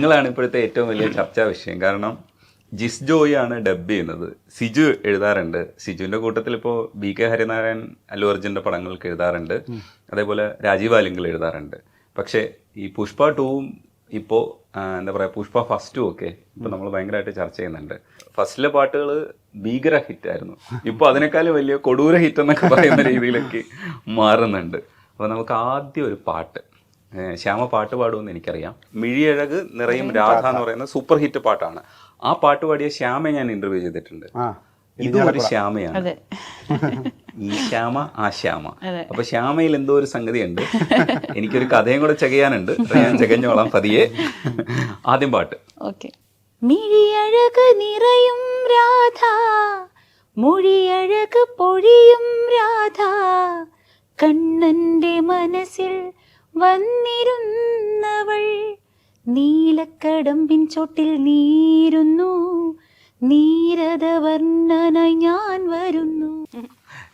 നിങ്ങളാണ് ഇപ്പോഴത്തെ ഏറ്റവും വലിയ ചർച്ചാ വിഷയം. കാരണം ജിസ് ജോയി ആണ് ഡബ് ചെയ്യുന്നത്. സിജു എഴുതാറുണ്ട്. സിജുവിന്റെ കൂട്ടത്തിൽ ഇപ്പോൾ BK ഹരിനാരായൺ അല്ലു അർജുന്റെ പടങ്ങൾക്ക് എഴുതാറുണ്ട്. അതേപോലെ രാജീവ് ആലിംഗൽ എഴുതാറുണ്ട്. പക്ഷേ ഈ പുഷ്പ 2ഉം ഇപ്പോൾ എന്താ പറയുക, പുഷ്പ ഫസ്റ്റും ഒക്കെ ഇപ്പൊ നമ്മൾ ഭയങ്കരമായിട്ട് ചർച്ച ചെയ്യുന്നുണ്ട്. ഫസ്റ്റിലെ പാട്ടുകൾ ഭീകര ഹിറ്റായിരുന്നു. ഇപ്പോൾ അതിനേക്കാളും വലിയ കൊടൂര ഹിറ്റ് എന്നൊക്കെ പറയുന്ന രീതിയിലേക്ക് മാറുന്നുണ്ട്. അപ്പോൾ നമുക്ക് ആദ്യം ഒരു പാട്ട്, ശ്യാമ പാട്ട് പാടുമെന്ന് എനിക്കറിയാം. മിഴിയഴക് നിറയും രാധ എന്ന് പറയുന്ന സൂപ്പർ ഹിറ്റ് പാട്ടാണ്. ആ പാട്ട് പാടിയ ശ്യാമയെ ഞാൻ ഇന്റർവ്യൂ ചെയ്തിട്ടുണ്ട്. ഇതും ഒരു ശ്യാമയാണ്. ഈ ശ്യാമ ആ ശ്യാമ. അപ്പൊ ശ്യാമയിൽ എന്തോ ഒരു സംഗതിയുണ്ട്. എനിക്കൊരു കഥയും കൂടെ ചകയാനുണ്ട്. ഞാൻ ചകഞ്ഞോളാം പതിയെ. ആദ്യം പാട്ട്. മിഴിയഴക് നിറയും രാധ, മൊഴിയഴക് പൊഴിയും രാധ, കണ്ണന്റെ മനസ്സിൽ വന്നിരുന്നവൾ, നീലക്കടമ്പിൻ ചോട്ടിൽ നീരുന്നു, നീരദവർണ്ണനായി ഞാൻ വരുന്നു.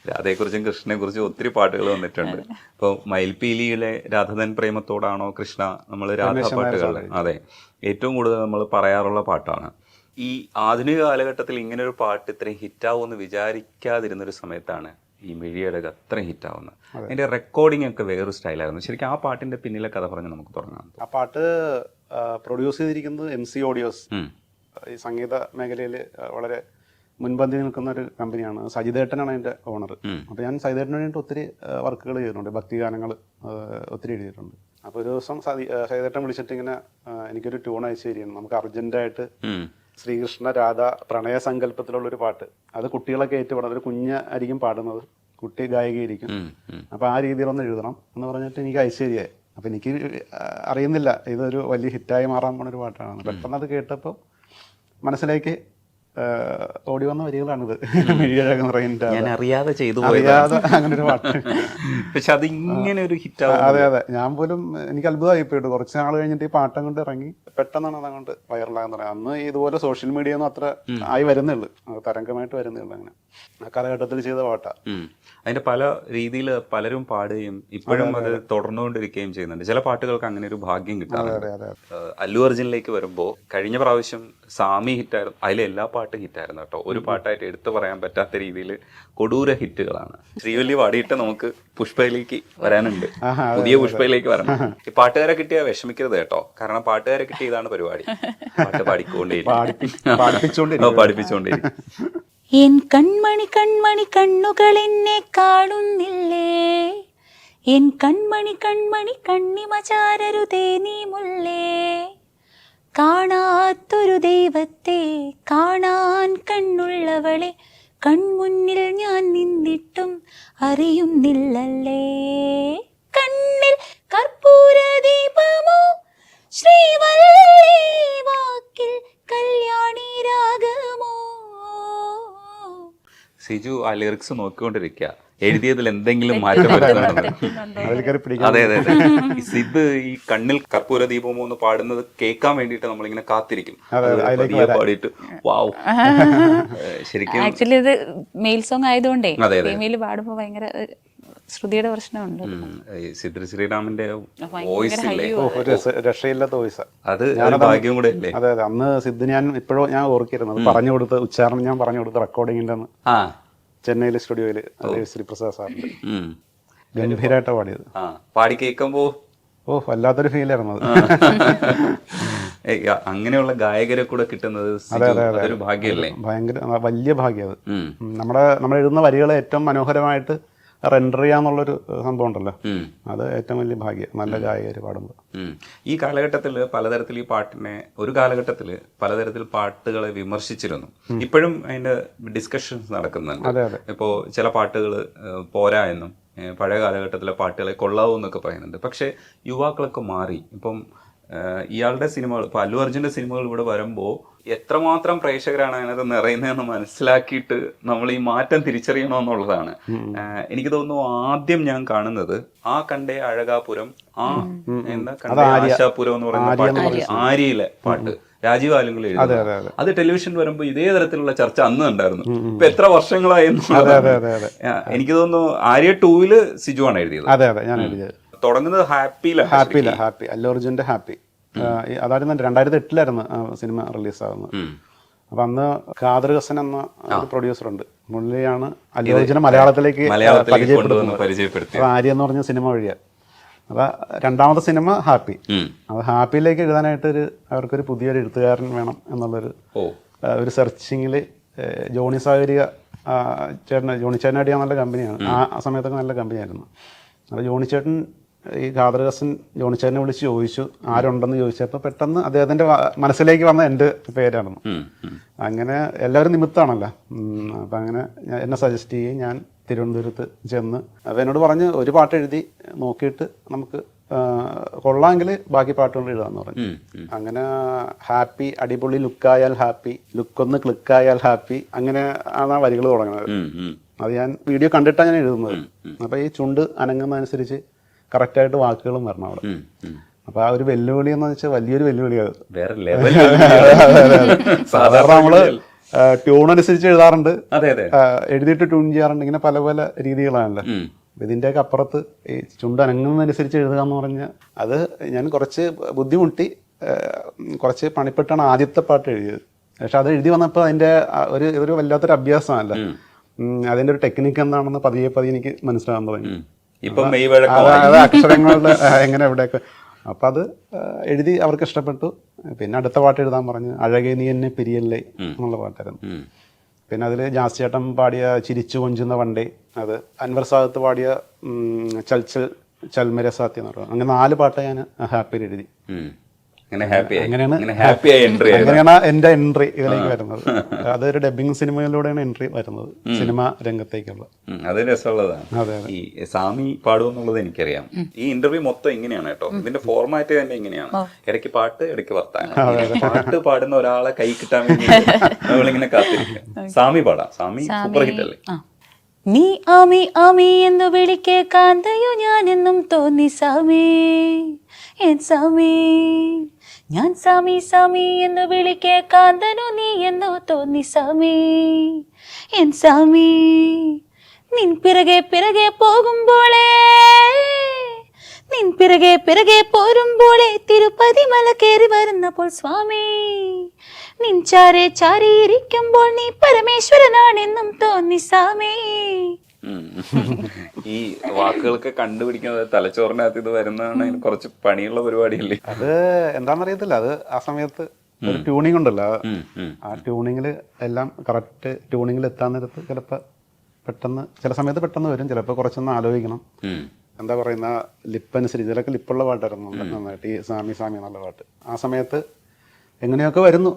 രാധയെക്കുറിച്ചും കൃഷ്ണനെ കുറിച്ചും ഒത്തിരി പാട്ടുകൾ വന്നിട്ടുണ്ട്. ഇപ്പോൾ മയിൽപീലിയിലെ രാധതൻ പ്രേമത്തോടാണോ കൃഷ്ണ നമ്മൾ രാധ പാട്ടുകൾ, അതെ, ഏറ്റവും കൂടുതൽ നമ്മൾ പറയാറുള്ള പാട്ടാണ്. ഈ ആധുനിക കാലഘട്ടത്തിൽ ഇങ്ങനെ ഒരു പാട്ട് ഇത്രയും ഹിറ്റാവുമെന്ന് വിചാരിക്കാതിരുന്നൊരു സമയത്താണ് ഈ മിഴിയഴക് അത്രയും ഹിറ്റാവുന്നത്. അതിന്റെ റെക്കോർഡിംഗ് ഒക്കെ വേറൊരു സ്റ്റൈലായിരുന്നു. ശരിക്കും ആ പാട്ടിന്റെ പിന്നിലെ കഥ പറഞ്ഞ് നമുക്ക് തുടങ്ങാം. ആ പാട്ട് പ്രൊഡ്യൂസ് ചെയ്തിരിക്കുന്നത് MC ഓഡിയോസ്, ഈ സംഗീത മേഖലയിൽ വളരെ മുൻപന്തി നിൽക്കുന്ന ഒരു കമ്പനിയാണ്. സജിതേട്ടനാണ് അതിന്റെ ഓണർ. അപ്പോൾ ഞാൻ സജിതേട്ടന് വേണ്ടിയിട്ട് ഒത്തിരി വർക്കുകൾ ചെയ്തിട്ടുണ്ട്. ഭക്തിഗാനങ്ങൾ ഒത്തിരി എഴുതിയിട്ടുണ്ട്. അപ്പോൾ ഒരു ദിവസം സജിതേട്ടൻ വിളിച്ചിട്ട് ഇങ്ങനെ എനിക്കൊരു ട്യൂൺ അയച്ചു തരികയാണ്. നമുക്ക് അർജന്റായിട്ട് ശ്രീകൃഷ്ണ രാധ പ്രണയ സങ്കല്പത്തിലുള്ളൊരു പാട്ട്, അത് കുട്ടികളൊക്കെ ഏറ്റുപാടുന്നത്, ഒരു കുഞ്ഞായിരിക്കും പാടുന്നത്, കുട്ടി ഗായികയായിരിക്കും. അപ്പോൾ ആ രീതിയിലൊന്ന് എഴുതണം എന്ന് പറഞ്ഞിട്ട് എനിക്ക് അയച്ചു തരികയായി. അപ്പം എനിക്ക് അറിയുന്നില്ല ഇതൊരു വലിയ ഹിറ്റായി മാറാൻ പോണൊരു പാട്ടാണ്. പെട്ടെന്ന് അത് കേട്ടപ്പോൾ മനസ്സിലേക്ക് ഓടി വന്ന വരികളാണിത്. ഞാൻ അറിയാതെ ചെയ്തു, അറിയാതെ അങ്ങനെ ഒരു പാട്ട്. പക്ഷെ അതിങ്ങനെ ഒരു ഹിറ്റ്. അതെ അതെ, ഞാൻ പോലും എനിക്ക് അത്ഭുതമായി പോയിട്ട്. കുറച്ച് നാൾ കഴിഞ്ഞിട്ട് ഈ പാട്ടം കൊണ്ട് ഇറങ്ങി പെട്ടെന്നാണ് അതങ്ങോട്ട് വൈറലാകാൻ തുടങ്ങി. അന്ന് ഇതുപോലെ സോഷ്യൽ മീഡിയ ഒന്നും അത്ര ആയി വരുന്നുള്ളൂ, തരംഗമായിട്ട് വരുന്നുള്ളൂ. അങ്ങനെ ആ കാലഘട്ടത്തിൽ ചെയ്ത പാട്ടാ. അതിന്റെ പല രീതിയിൽ പലരും പാടുകയും ഇപ്പോഴും അത് തുടർന്നുകൊണ്ടിരിക്കുകയും ചെയ്യുന്നുണ്ട്. ചില പാട്ടുകൾക്ക് അങ്ങനെ ഒരു ഭാഗ്യം കിട്ടാറുണ്ട്. അല്ലു അർജുനിലേക്ക് വരുമ്പോൾ കഴിഞ്ഞ പ്രാവശ്യം സാമി ഹിറ്റായിരുന്നു. അതിലെ എല്ലാ പാട്ടും ഹിറ്റായിരുന്നു കേട്ടോ. ഒരു പാട്ടായിട്ട് എടുത്തു പറയാൻ പറ്റാത്ത രീതിയിൽ കൊടൂര ഹിറ്റുകളാണ്. ശ്രീവല്ലി പാടിയിട്ട് നമുക്ക് പുഷ്പയിലേക്ക് വരാനുണ്ട്, പുതിയ പുഷ്പയിലേക്ക് വരണം. ഈ പാട്ടുകാരെ കിട്ടിയാൽ വിഷമിക്കരുത് കേട്ടോ. കാരണം പാട്ടുകാരെ കിട്ടിയ ഇതാണ് പരിപാടി. പാട്ട് പാടിപ്പിച്ചുകൊണ്ടേയിരിക്കും. എൻ കൺമണി കൺമണി കണ്ണുകൾ എന്നെ കാണുന്നില്ലേ, എൻ കൺമണി കൺമണി കണ്ണിമചാരരുതേ നീ മുല്ലേ, കാണാത്തൊരു ദൈവത്തെ കാണാൻ കണ്ണുള്ളവളെ കൺമുന്നിൽ ഞാൻ നിന്നിട്ടും അറിയുന്നില്ലല്ലേ, കണ്ണിൽ കർപ്പൂര ദീപമോ ശ്രീവല്ലി വാക്കിൽ കല്യാണി രാഗമോ. സിജു ആ ലിറിക്സ് നോക്കിക്കൊണ്ടിരിക്കുക, എഴുതിയതിൽ എന്തെങ്കിലും മാറ്റം വരുന്നുണ്ടോ. അതെ അതെ അതെ. സിദ് ഈ കണ്ണിൽ കർപ്പൂര ദീപമോ എന്ന് പാടുന്നത് കേൾക്കാൻ വേണ്ടിയിട്ട് നമ്മളിങ്ങനെ കാത്തിരിക്കും. പാടിയിട്ട് വാവ്. ശരിക്കും ആക്ച്വലി ഇത് മെയിൽ സോങ് ആയതുകൊണ്ടേ ഫീമെയിൽ പാടുമ്പോൾ ഭയങ്കര ശ്രുതിയുടെ പ്രശ്നമുണ്ട്. സിദ് ശ്രീറാമിന്റെ വോയിസ് ഇല്ലേ, രക്ഷയില്ലാത്ത വോയിസാ. അത് ഭാഗ്യം കൂടെ അല്ലേ. അതെ അതെ, അന്ന് സിദ് ഞാൻ ഇപ്പോഴും ഞാൻ ഓർക്കിരുന്നത് പറഞ്ഞു കൊടുത്ത് ഉച്ചാരണം ഞാൻ പറഞ്ഞു കൊടുത്ത റെക്കോർഡിങ്ങിന്റെ അന്ന് ചെന്നൈയിലെ സ്റ്റുഡിയോയില് ശ്രീപ്രസാദ് സാറിന്റെ ഗംഭീരമായിട്ടാ പാടിയത്. പാടി കേൾക്കുമ്പോ വല്ലാത്തൊരു ഫീലായിരുന്നു അത്. അങ്ങനെയുള്ള ഗായകരെ കൂടെ കിട്ടുന്നത് ഒരു ഭാഗ്യല്ലേ, ഭയങ്കര വലിയ ഭാഗ്യം അത്. നമ്മൾ എഴുതുന്ന വരികളെ ഏറ്റവും മനോഹരമായിട്ട് റെൻഡർ ചെയ്യാന്നുള്ളൊരു സംഭവം ഉണ്ടല്ലോ, അത് ഏറ്റവും വലിയ ഭാഗ്യം നല്ല ഗായകര് പാടുമ്പോൾ. ഈ കാലഘട്ടത്തിൽ പലതരത്തിൽ ഈ പാട്ടിനെ ഒരു കാലഘട്ടത്തിൽ പലതരത്തിൽ പാട്ടുകളെ വിമർശിച്ചിരുന്നു. ഇപ്പോഴും അതിന്റെ ഡിസ്കഷൻസ് നടക്കുന്നുണ്ട്. ഇപ്പോ ചില പാട്ടുകൾ പോരാ എന്നും പഴയ കാലഘട്ടത്തിലെ പാട്ടുകളെ കൊള്ളാവൂ എന്നൊക്കെ പറയുന്നുണ്ട്. പക്ഷെ യുവാക്കളൊക്കെ മാറി. ഇപ്പം ഇയാളുടെ സിനിമകൾ, ഇപ്പൊ അല്ലു അർജുന്റെ സിനിമകൾ ഇവിടെ വരുമ്പോൾ എത്രമാത്രം പ്രേക്ഷകരാണ് അതിനകത്ത് നിറയുന്നതെന്ന് മനസ്സിലാക്കിയിട്ട് നമ്മൾ ഈ മാറ്റം തിരിച്ചറിയണമെന്നുള്ളതാണ്. എനിക്ക് തോന്നുന്നു ആദ്യം ഞാൻ കാണുന്നത് ആ കണ്ടേ അഴകാപുരം, ആ എന്താ കണ്ടേ ആശാപുരം എന്ന് പറയുന്ന പാട്ട്, ആര്യയിലെ പാട്ട് രാജീവ് ആലിംഗൽ എഴുതി. അത് ടെലിവിഷൻ വരുമ്പോൾ ഇതേ തരത്തിലുള്ള ചർച്ച അന്ന് ഉണ്ടായിരുന്നു. ഇപ്പൊ എത്ര വർഷങ്ങളായി. എനിക്ക് തോന്നുന്നു ആര്യ 2 സിജു ആണ് എഴുതിയത്. തുടങ്ങുന്നത് ഹാപ്പി അല്ലു അർജുന്റെ ഹാപ്പി. അതായിരുന്നു 2008 സിനിമ റിലീസാകുന്നത്. അപ്പൊ അന്ന് ഖാദർ ഹസൻ എന്ന ഒരു പ്രൊഡ്യൂസർ ഉണ്ട്. മുരളിയാണ് അല്ലു അർജുനെ മലയാളത്തിലേക്ക് പരിചയപ്പെടുത്തുന്നത്. അത് ആര്യ എന്ന് പറഞ്ഞ സിനിമ വഴിയാണ്. അപ്പൊ രണ്ടാമത്തെ സിനിമ ഹാപ്പി. അത് ഹാപ്പിയിലേക്ക് എഴുതാനായിട്ട് അവർക്കൊരു പുതിയൊരു എഴുത്തുകാരൻ വേണം എന്നുള്ളൊരു ഒരു സെർച്ചിങ്ങിൽ ജോണി സാഗരിക ജോണി ചേട്ടനടിയ നല്ല കമ്പനിയാണ്. ആ സമയത്തൊക്കെ നല്ല കമ്പനിയായിരുന്നു. അപ്പോൾ ജോണി ചേട്ടൻ ഈ ഖാദർ ഹസൻ ജോണി ചേട്ടനെ വിളിച്ച് ചോദിച്ചു ആരുണ്ടെന്ന് ചോദിച്ചപ്പോൾ പെട്ടെന്ന് അദ്ദേഹത്തിൻ്റെ മനസ്സിലേക്ക് വന്ന എൻ്റെ പേരായിരുന്നു. അങ്ങനെ എല്ലാവരും നിമിത്താണല്ലോ. അപ്പം അങ്ങനെ എന്നെ സജസ്റ്റ് ചെയ്യും. ഞാൻ തിരുവനന്തപുരത്ത് ചെന്ന് അപ്പോൾ എന്നോട് പറഞ്ഞ് ഒരു പാട്ട് എഴുതി നോക്കിയിട്ട് നമുക്ക് കൊള്ളാമെങ്കിൽ ബാക്കി പാട്ടുകൾ എഴുതാമെന്ന് പറഞ്ഞു. അങ്ങനെ ഹാപ്പി, അടിപൊളി ലുക്കായാൽ ഹാപ്പി, ലുക്കൊന്ന് ക്ലിക്കായാൽ ഹാപ്പി, അങ്ങനെ ആണ് ആ വരികൾ തുടങ്ങുന്നത്. അത് ഞാൻ വീഡിയോ കണ്ടിട്ടാണ് ഞാൻ എഴുതുന്നത്. അപ്പോൾ ഈ ചുണ്ട് അനങ്ങുന്നതനുസരിച്ച് കറക്റ്റായിട്ട് വാക്കുകളും വരണം അവിടെ. അപ്പോൾ ആ ഒരു വെല്ലുവിളി എന്ന് വെച്ചാൽ വലിയൊരു വെല്ലുവിളിയാണ്. സാധാരണ നമ്മള് ട്യൂൺ അനുസരിച്ച് എഴുതാറുണ്ട്, എഴുതിയിട്ട് ട്യൂൺ ചെയ്യാറുണ്ട്. ഇങ്ങനെ പല പല രീതികളാണല്ലോ. ഇതിൻ്റെയൊക്കെ അപ്പുറത്ത് ഈ ചുണ്ട് അനങ്ങുന്നതനുസരിച്ച് എഴുതുക എന്ന് പറഞ്ഞാൽ അത് ഞാൻ കുറച്ച് ബുദ്ധിമുട്ടി, കുറച്ച് പണിപ്പെട്ടാണ് ആദ്യത്തെ പാട്ട് എഴുതിയത്. പക്ഷെ അത് എഴുതി വന്നപ്പോൾ അതിൻ്റെ ഒരു വല്ലാത്തൊരു അഭ്യാസമല്ല. അതിൻ്റെ ഒരു ടെക്നിക്ക് എന്താണെന്ന് പതിയെ എനിക്ക് മനസ്സിലാകാൻ തുടങ്ങി. അത് അക്ഷരങ്ങളുടെ എങ്ങനെ എവിടെയൊക്കെ. അപ്പം അത് എഴുതി അവർക്ക് ഇഷ്ടപ്പെട്ടു. പിന്നെ അടുത്ത പാട്ട് എഴുതാൻ പറഞ്ഞു. അഴകേ നീ എന്നെ പിരിയല്ലേ എന്നുള്ള പാട്ടായിരുന്നു. പിന്നെ അതിൽ ജാസ് ചേട്ടൻ പാടിയ ചിരിച്ചു കൊഞ്ചുന്ന വണ്ടേ, അത് അൻവർ സാദത്ത് പാടിയ ചൽമര സാത്യ എന്ന് പറയുന്നത്. അങ്ങനെ 4 പാട്ട് ഞാൻ ഹാപ്പിയിൽ എഴുതി. അങ്ങനെയാണ് എന്റെ എൻട്രി ഇതിലേക്ക് വരുന്നത്. അതൊരു ഡബിങ് സിനിമയിലൂടെയാണ് എൻട്രി വരുന്നത് സിനിമ രംഗത്തേക്കുള്ള. അത് രസമുള്ളതാണ്. ഈ സാമി പാടുമെന്നുള്ളത് എനിക്കറിയാം. ഈ ഇന്റർവ്യൂ മൊത്തം ഇങ്ങനെയാണ് കേട്ടോ. ഇതിന്റെ ഫോർമാറ്റ് തന്നെ ഇങ്ങനെയാണ്. ഇടയ്ക്ക് പാട്ട്, ഇടയ്ക്ക് വർത്താനം. പാട്ട് പാടുന്ന ഒരാളെ കൈ കിട്ടാൻ വേണ്ടി നമ്മളിങ്ങനെ കാത്തിരിക്കുക. സാമി പാടാം. സാമി സൂപ്പർ ഹിറ്റ് അല്ലേ? നീ ആമി ആമി എന്ന് വിളിക്കേ കാന്തയോ ഞാനെന്നും തോന്നി സാമി എൻ സാമി, ഞാൻ സാമി സാമി എന്ന് വിളിക്കേ കാന്തനു നീ എന്നോ തോന്നി സാമി എൻ സാമി, നിൻ പിറകെ പിറകെ പോകുമ്പോളേ, നിൻ പിറകെ പിറകെ പോരുമ്പോളേ തിരുപ്പതി മല കയറി വരുന്നപ്പോൾ സ്വാമി, നിൻ ചാരെ ചാരിയിരിക്കുമ്പോൾ നീ പരമേശ്വരനാണെന്നും തോന്നി സാമി. ഈ വാക്കുകളൊക്കെ കണ്ടുപിടിക്കുന്നത് തലച്ചോറിനകത്ത് ഇത് വരുന്നതാണ് കുറച്ച് പണിയുള്ള പരിപാടിയല്ലേ? അത് എന്താണെന്നറിയത്തില്ല. അത് ആ സമയത്ത് ഒരു ട്യൂണിംഗ് ഉണ്ടല്ലോ. ആ ട്യൂണിങ്ങിൽ എല്ലാം കറക്റ്റ് ട്യൂണിങ്ങിൽ എത്താൻ നേരത്ത് ചിലപ്പോൾ പെട്ടെന്ന്, ചില സമയത്ത് പെട്ടെന്ന് വരും, ചിലപ്പോൾ കുറച്ചൊന്ന് ആലോചിക്കണം. എന്താ പറയുന്ന ലിപ്പ് അനുസരിച്ച് ചിലക്ക് ലിപ്പുള്ള പാട്ടായിരുന്നു നന്നായിട്ട്. ഈ സാമി സാമി എന്നുള്ള പാട്ട് ആ സമയത്ത് എങ്ങനെയൊക്കെ വരുന്നു.